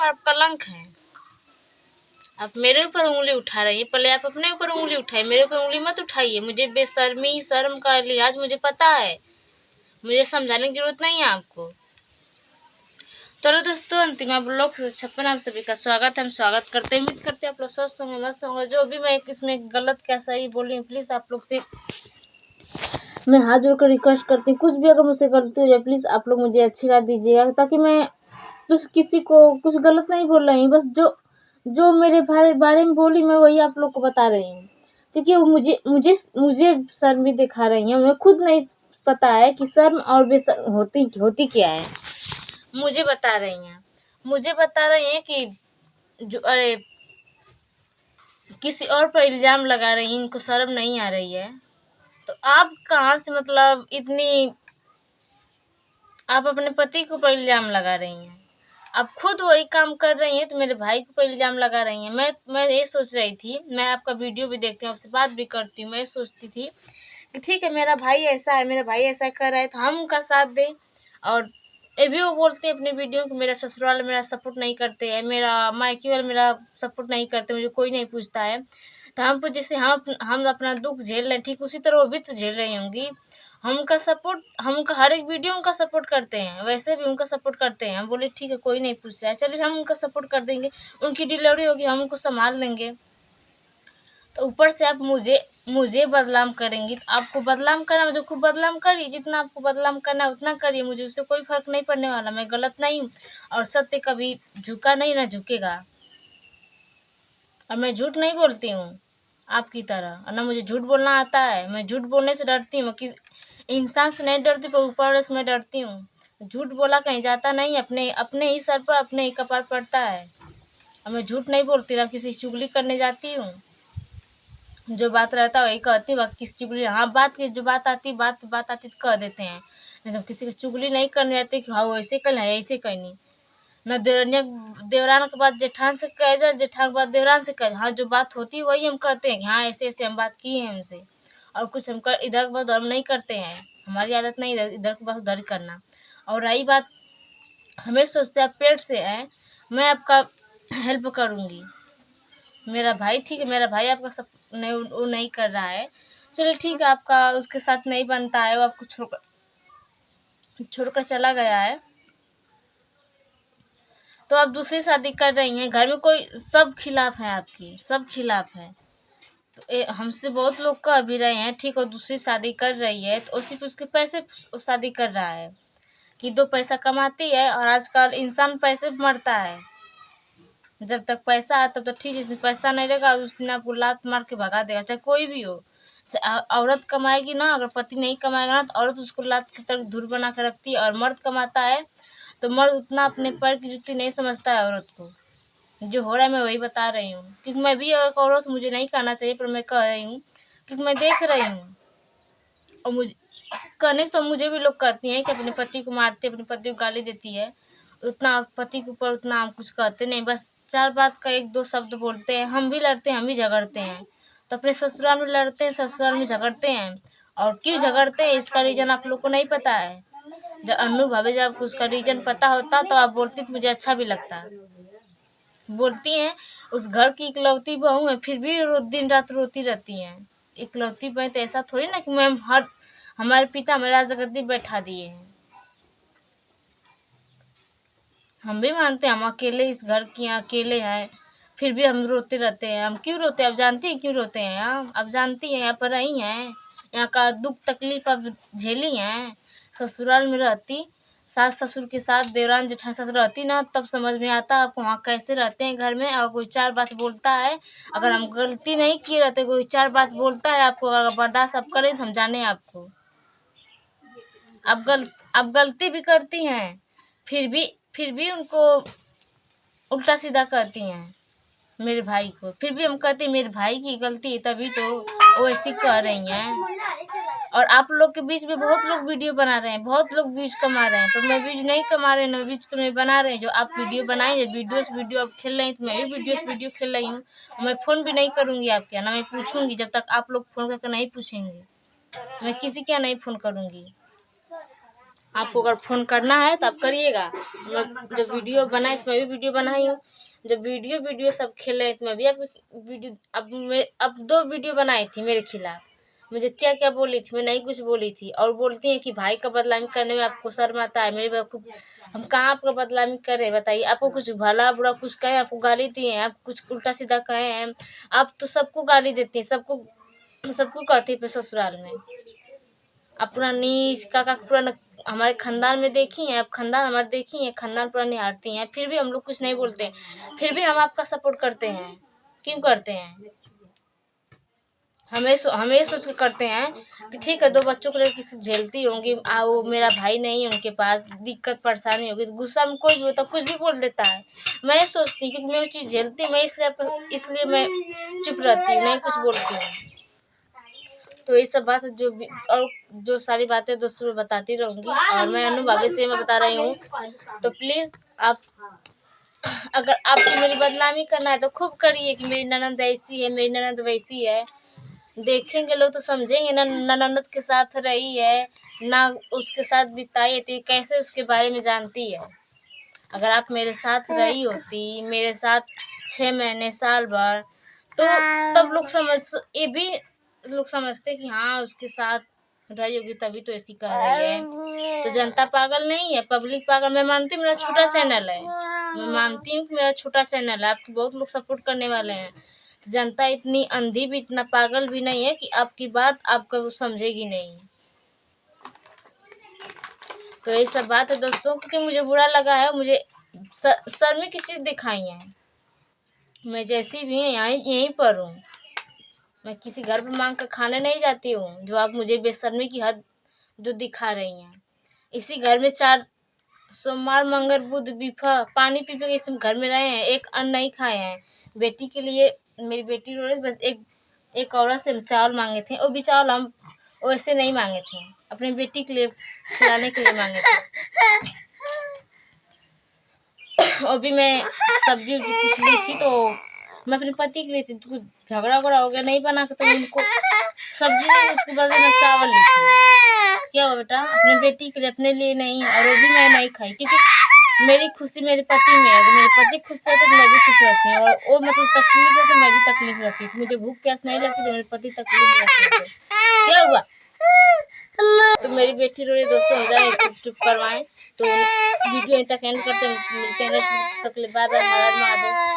आप कलंक हैं। आप मेरे ऊपर उंगली उठा रही हैं, पहले आप अपने ऊपर उंगली उठाइए, मेरे ऊपर उंगली मत उठाइए। मुझे बेशर्मी शर्म का लिहाज मुझे पता है, मुझे समझाने की जरूरत नहीं है आपको। चलो दोस्तों, अंतिम आप लोग 56 आप सभी का स्वागत है। हम स्वागत करते हैं, उम्मीद करते हैं आप लोग स्वस्थ होंगे, मस्त होंगे। जो भी मैं इसमें गलत क्या सही बोली प्लीज़ आप लोग से मैं हाथ जोड़कर रिक्वेस्ट करती हूँ, कुछ भी अगर मुझसे गलती हो जाए प्लीज़ आप लोग मुझे अच्छी राय दीजिएगा, ताकि मैं कुछ किसी को कुछ गलत नहीं बोल रही हूँ। बस जो जो मेरे बारे में बोली मैं वही आप लोग को बता रही हूँ, क्योंकि वो मुझे मुझे मुझे शर्म भी दिखा रही हैं। उन्हें खुद नहीं पता है कि शर्म और बेशर्म होती क्या है। मुझे बता रही हैं कि जो अरे किसी और पर इल्ज़ाम लगा रही हैं, इनको शर्म नहीं आ रही है। तो आप कहाँ से मतलब इतनी आप अपने पति के ऊपर इल्ज़ाम लगा रही हैं। आप खुद वही काम कर रही हैं तो मेरे भाई के ऊपर इल्ज़ाम लगा रही हैं। मैं ये सोच रही थी, मैं आपका वीडियो भी देखती हूँ, आपसे बात भी करती हूँ। मैं सोचती थी कि ठीक है, मेरा भाई ऐसा है, मेरा भाई ऐसा कर रहा है तो हम उनका साथ दें। और ये भी वो बोलते हैं अपने वीडियो कि मेरा ससुराल मेरा सपोर्ट नहीं करते हैं, मेरा मायके वाले मेरा सपोर्ट नहीं करते, मुझे कोई नहीं पूछता है। तो हमको जैसे हम अपना दुख झेल रहे हैं, ठीक उसी तरह वो भी तो झेल रही होंगी। हम उनका हर एक वीडियो उनका सपोर्ट करते हैं, वैसे भी उनका सपोर्ट करते हैं। हम बोले ठीक है, कोई नहीं पूछ रहा है, चलिए हम उनका सपोर्ट कर देंगे, उनकी डिलीवरी होगी हम उनको संभाल लेंगे। तो ऊपर से आप मुझे बदनाम करेंगी। तो आपको बदनाम करना, मुझे खूब बदनाम करिए, जितना आपको बदनाम करना है उतना करिए, मुझे उससे कोई फर्क नहीं पड़ने वाला। मैं गलत नहीं हूँ और सत्य कभी झुका नहीं ना झुकेगा। और मैं झूठ नहीं बोलती हूँ आपकी तरह, और ना मुझे झूठ बोलना आता है। मैं झूठ बोलने से डरती हूँ, किस इंसान से नहीं डरती, पर ऊपर वाले से मैं डरती हूँ। झूठ बोला कहीं जाता नहीं, अपने अपने ही सर पर अपने ही कपार पड़ता है। और मैं झूठ नहीं बोलती, ना किसी चुगली करने जाती हूँ। जो बात रहता है वही कहती हूँ, बाकी किसी चुगली हाँ बात की जो बात आती तो कह देते हैं, नहीं तो किसी की चुगली नहीं करने जाती कि हाँ वो ऐसे कल है ऐसे कहनी। न देवरान के बाद जेठान से कह जाए, जेठान के बाद देवरान से कह, हाँ जो बात होती है वही हम कहते हैं कि हाँ ऐसे ऐसे हम बात किए हैं उनसे। और कुछ हम कर इधर के बाद उधर नहीं करते हैं, हमारी आदत नहीं इधर के बाद उधर करना। और रही बात हमें सोचते आप पेट से हैं, मैं आपका हेल्प करूँगी। मेरा भाई ठीक है, मेरा भाई आपका सब नहीं वो नहीं कर रहा है, चलो ठीक है, आपका उसके साथ नहीं बनता है, वो आपको छोड़कर चला गया है तो आप दूसरी शादी कर रही हैं। घर में कोई सब खिलाफ है, आपकी सब खिलाफ है। तो हमसे बहुत लोग कह भी रहे हैं ठीक है दूसरी शादी कर रही है तो सिर्फ उसके पैसे शादी कर रहा है कि दो पैसा कमाती है। और आजकल इंसान पैसे पे मरता है, जब तक पैसा है तब तक ठीक है, जिसमें पैसा नहीं रहेगा उस दिन आपको लात मार के भगा देगा, चाहे कोई भी हो। औरत कमाएगी ना, अगर पति नहीं कमाएगा ना तो औरत उसको लात की तरफ धूर बना कर रखती है। और मर्द कमाता है तो मर्द उतना अपने पैर की जुत्ती नहीं समझता है औरत को। जो हो रहा है मैं वही बता रही हूँ, क्योंकि मैं भी एक औरत, मुझे नहीं कहना चाहिए पर मैं कह रही हूँ क्योंकि मैं देख रही हूँ। और मुझे कहने तो मुझे भी लोग कहती हैं कि अपने पति को मारती है, अपने पति को गाली देती है। उतना पति के ऊपर उतना हम कुछ कहते नहीं, बस चार बात का एक दो शब्द बोलते हैं। हम भी लड़ते हैं, हम भी झगड़ते हैं, तो अपने ससुराल में लड़ते हैं, ससुराल में झगड़ते हैं। और क्यों झगड़ते हैं इसका रीज़न आप लोग को नहीं पता है। जब अन्नू भाभी जब आपको उसका रीज़न पता होता तो आप बोलती तो मुझे अच्छा भी लगता। बोलती हैं उस घर की इकलौती बहू है फिर भी दिन रात रोती रहती हैं। इकलौती बहू तो ऐसा थोड़ी ना कि मैम हमारे पिता हमें राजगद्दी बैठा दिए हैं। हम भी मानते हैं हम अकेले इस घर की अकेले हैं, फिर भी हम रोते रहते हैं। हम क्यों रोते हैं आप जानती हैं क्यों रोते हैं? आप जानती हैं, यहाँ पर रही हैं, यहाँ का दुख तकलीफ आप झेली हैं। ससुराल में रहती, सास ससुर के साथ देवरान जेठान साथ रहती ना, तब समझ में आता आपको वहाँ कैसे रहते हैं घर में। और कोई चार बात बोलता है, अगर हम गलती नहीं किए रहते, कोई चार बात बोलता है आपको, अगर बर्दाश्त आप करें तो हम जाने आपको। आप गलती भी करती हैं, फिर भी उनको उल्टा सीधा कहती हैं मेरे भाई को। फिर भी हम कहते हैं मेरे भाई की गलती है तभी तो वो ऐसी कह रही हैं। और आप लोग के बीच में बहुत लोग वीडियो बना रहे हैं, बहुत लोग व्यूज कमा रहे हैं, पर मैं व्यूज नहीं कमा रहे ना व्यूज में बना रहे हैं। जो आप वीडियो बनाए वीडियो आप खेल रही हैं तो मैं भी वीडियो खेल रही हूँ। मैं फ़ोन भी नहीं करूँगी आपके यहाँ, ना मैं पूछूंगी जब तक आप लोग फ़ोन करके नहीं पूछेंगे। मैं किसी के यहाँ नहीं फ़ोन करूँगी। आपको अगर फ़ोन करना है तो आप करिएगा। मैं जब वीडियो बनाए तो मैं भी वीडियो बनाई हूँ, जब वीडियो सब खेले तो मैं भी आपको वीडियो अब 2 वीडियो बनाई थी मेरे खिलाफ। मुझे क्या क्या बोली थी, मैं नहीं कुछ बोली थी, और बोलती हैं कि भाई का बदनामी करने में आपको शर्म आता है। मेरे बेवकूफ़, हम कहाँ आपका बदनामी करें बताइए? आपको कुछ भला बुरा कुछ कहें, आपको गाली दिए हैं, आप कुछ उल्टा सीधा कहे हैं? आप तो सबको गाली देती हैं, सबको सबको कहती हैं अपने ससुराल में। अपना नीच काका पूरा हमारे खानदान में देखी हैं, आप खानदान हमारे देखी हैं, खानदान पूरा निहारती हैं, फिर भी हम लोग कुछ नहीं बोलते, फिर भी हम आपका सपोर्ट करते हैं। क्यों करते हैं? हमें सोच के करते हैं कि ठीक है 2 बच्चों को लेकर किसी झेलती होंगी, वो मेरा भाई नहीं है उनके पास, दिक्कत परेशानी होगी तो गुस्सा में कोई भी होता कुछ भी बोल देता है। मैं ये सोचती हूँ क्योंकि मैं वो चीज़ झेलती हूँ, मैं इसलिए मैं चुप रहती हूँ, नहीं कुछ बोलती हूँ। तो ये सब बात और जो सारी बातें दोस्तों में बताती रहूँगी, और मैं अनु भाभी से मैं बता रही हूँ, तो प्लीज़ आप अगर आपको मेरी बदनामी करना है तो खूब करिए कि मेरी ननद ऐसी है, मेरी ननद वैसी है। देखेंगे लोग तो समझेंगे ना, ननद के साथ रही है ना, उसके साथ बिताई है, तो कैसे उसके बारे में जानती है। अगर आप मेरे साथ रही होती, मेरे साथ 6 महीने साल भर, तो तब ये भी लोग समझते कि हाँ उसके साथ रही होगी तभी तो ऐसी कह रही है। तो जनता पागल नहीं है, पब्लिक पागल। मैं मानती हूँ मेरा छोटा चैनल है, मैं मानती हूँ कि मेरा छोटा चैनल है, आपके बहुत लोग सपोर्ट करने वाले हैं। तो जनता इतनी अंधी भी, इतना पागल भी नहीं है कि आपकी बात आपका वो समझेगी नहीं। तो ये सब बात है दोस्तों, क्योंकि मुझे बुरा लगा है, मुझे शर्म की चीज़ दिखाई है। मैं जैसी भी हूँ यहीं पर हूँ, मैं किसी घर पर मांग कर खाने नहीं जाती हूँ, जो आप मुझे बेशर्मी की हद जो दिखा रही हैं। इसी घर में 4 सोमवार मंगल बुध बिफा पानी पी के इस घर में रहे हैं, एक अन्न नहीं खाए हैं। बेटी के लिए मेरी बेटी रो रही, बस एक औरत से चावल मांगे थे, वो भी चावल हम वैसे नहीं मांगे थे, अपनी बेटी के लिए खिलाने के लिए मांगे थे। और भी मैं सब्जी कुछ ली थी तो मैं अपने पति के लिए थी, तो कुछ झगड़ा हो गया, नहीं बना के, तो उनको सब्जी नहीं, उसके बदले में चावल ली थी। क्या हुआ बेटा? अपने बेटी के लिए, अपने लिए नहीं, और वो भी मैं नहीं खाई, क्योंकि मेरी खुशी मेरे पति में है। अगर मेरे पति खुश रहते तो मैं भी खुश रहती हूँ, और वो मतलब तकलीफ है तो मैं भी तकलीफ रहती हूँ। मुझे भूख प्यास नहीं लगती तो मेरे पति तकलीफ रहते थे। क्या हुआ? तो मेरी बेटी रो रही दोस्तों, हम जाए इसको चुप करवाएं। तो वीडियो यहीं तक एंड करते हैं, मिलते हैं तक, बाय बाय, हर हर महादेव।